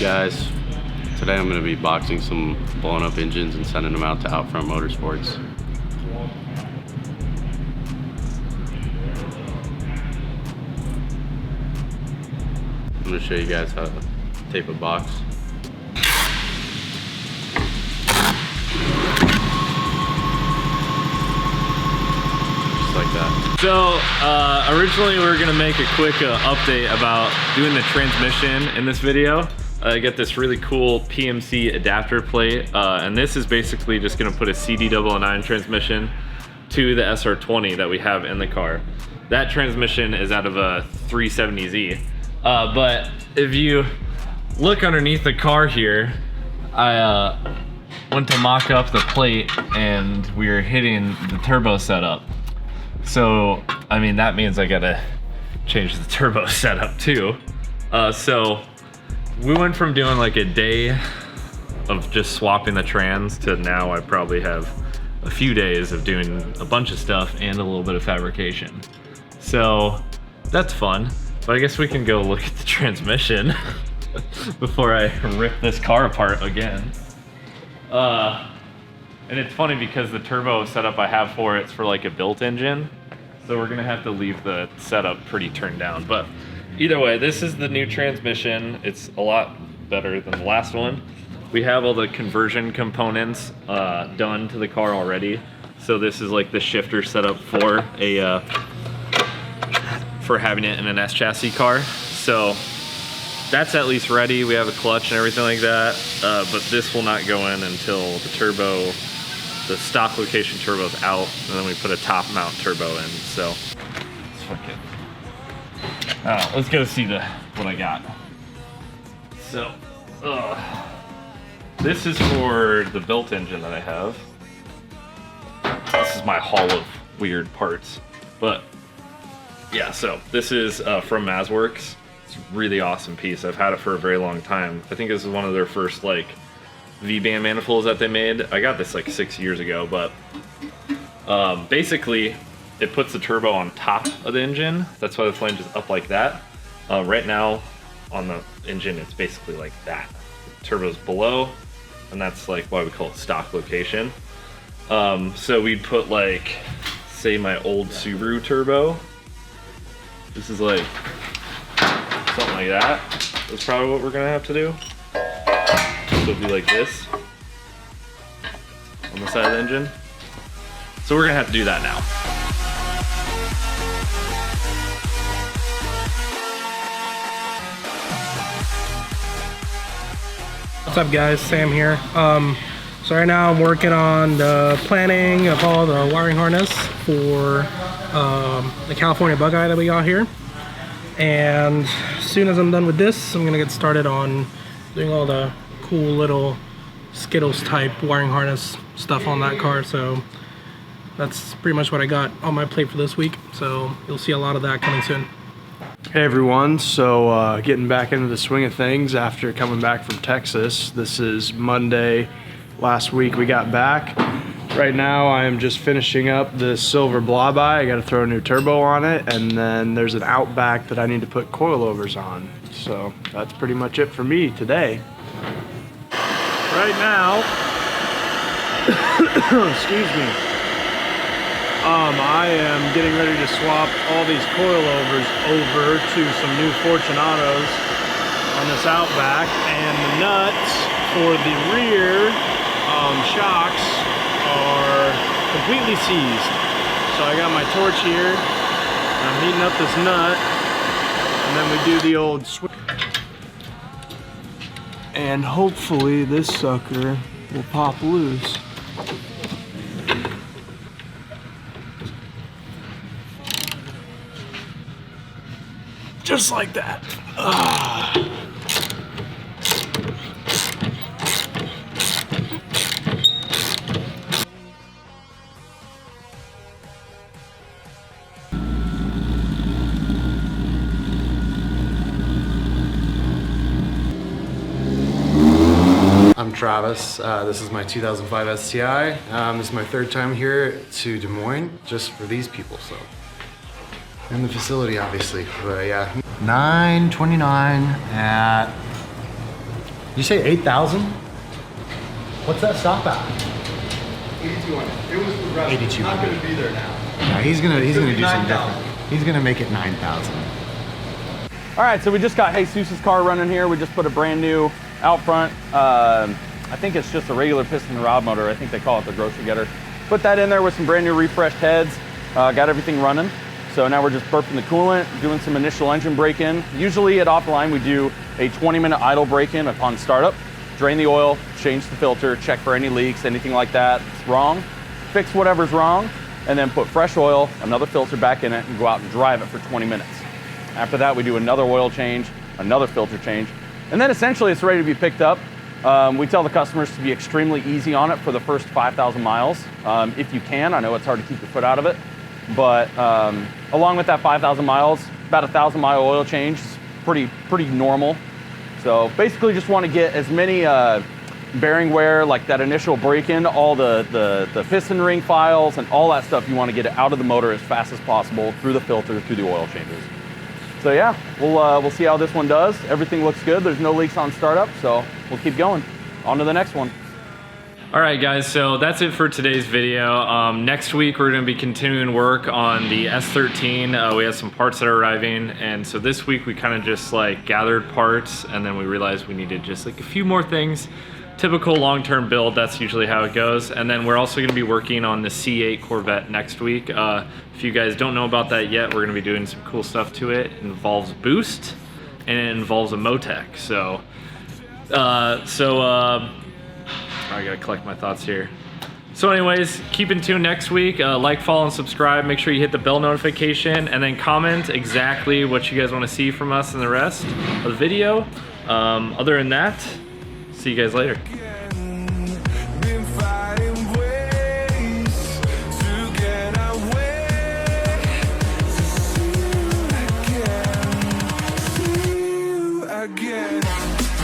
guys, today I'm going to be boxing some blown up engines and sending them out to Outfront Motorsports. I'm going to show you guys how to tape a box. Just like that. So originally we were gonna make a quick update about doing the transmission in this video. I get this really cool PMC adapter plate, and this is basically just gonna put a CD009 transmission to the SR20 that we have in the car. That transmission is out of a 370Z, but if you look underneath the car here, I went to mock up the plate and we were hitting the turbo setup. So, I mean, that means I gotta change the turbo setup too. So we went from doing like a day of just swapping the trans to now I probably have a few days of doing a bunch of stuff and a little bit of fabrication. So that's fun, but I guess we can go look at the transmission before I rip this car apart again. And it's funny because the turbo setup I have for it's for like a built engine. So we're gonna have to leave the setup pretty turned down. But either way, this is the new transmission. It's a lot better than the last one. We have all the conversion components done to the car already. So this is like the shifter setup for a for having it in an S chassis car. So that's at least ready. We have a clutch and everything like that. But this will not go in until the turbo, the stock location turbo is out, and then we put a top mount turbo in. So let's fucking, let's go see what I got. So this is for the built engine that I have. This is my haul of weird parts, but yeah. So this is from Mazworks. It's a really awesome piece. I've had it for a very long time. I think this is one of their first like V-band manifolds that they made. I got this like 6 years ago, but basically it puts the turbo on top of the engine. That's why the flange is up like that. Right now on the engine it's basically like that. The turbo's below, and that's like why we call it stock location. So we'd put like, say my old Subaru turbo. This is like something like that. That's probably what we're gonna have to do. So it'll be like this on the side of the engine. So we're gonna have to do that now. What's up guys, Sam here. So right now I'm working on the planning of all the wiring harness for the California Bug-Eye that we got here. And as soon as I'm done with this, I'm gonna get started on doing all the cool little Skittles type wiring harness stuff on that car. So that's pretty much what I got on my plate for this week. So you'll see a lot of that coming soon. Hey everyone, so getting back into the swing of things after coming back from Texas. This is Monday. Last week we got back. Right now I am just finishing up the silver blob eye. I got to throw a new turbo on it, and then there's an Outback that I need to put coilovers on. So that's pretty much it for me today. Right now, excuse me, I am getting ready to swap all these coilovers over to some new Fortunatos on this Outback, and the nuts for the rear shocks are completely seized. So I got my torch here, I'm heating up this nut, and then we do the old switch. And hopefully this sucker will pop loose. Just like that. I'm Travis. This is my 2005 STI. This is my third time here to Des Moines, just for these people, so. And the facility, obviously, but yeah. 9:29 at You say 8,000? What's that stop at? 8,200. It was progressive. 8,200. Not going to be there now. Yeah, he's gonna do something 9,000. different. He's gonna make it 9,000. All right, so we just got Jesus' car running here. We just put a brand new out front. I think it's just a regular piston rod motor. I think they call it the grocery getter. Put that in there with some brand new refreshed heads. Got everything running. So now we're just burping the coolant, doing some initial engine break-in. Usually at offline, we do a 20-minute idle break-in upon startup. Drain the oil, change the filter, check for any leaks, anything like that. It's wrong. Fix whatever's wrong, and then put fresh oil, another filter back in it, and go out and drive it for 20 minutes. After that, we do another oil change, another filter change, and then essentially it's ready to be picked up. We tell the customers to be extremely easy on it for the first 5,000 miles. If you can, I know it's hard to keep your foot out of it, but along with that 5,000 miles, about a 1,000-mile oil change is pretty normal. So basically just want to get as many bearing wear, like that initial break-in, all the piston ring files and all that stuff, you want to get it out of the motor as fast as possible through the filter, through the oil changes. So yeah, we'll see how this one does. Everything looks good. There's no leaks on startup, so we'll keep going. On to the next one. All right, guys, so that's it for today's video. Next week, we're gonna be continuing work on the S13. We have some parts that are arriving, and so this week we kind of just like gathered parts, and then we realized we needed just like a few more things. Typical long-term build, that's usually how it goes. And then we're also gonna be working on the C8 Corvette next week. If you guys don't know about that yet, we're gonna be doing some cool stuff to it. It involves boost, and it involves a Motec. So I gotta collect my thoughts here. So anyways, keep in tune next week. Like, follow, and subscribe. Make sure you hit the bell notification, and then comment exactly what you guys wanna see from us in the rest of the video. Other than that, see you guys later.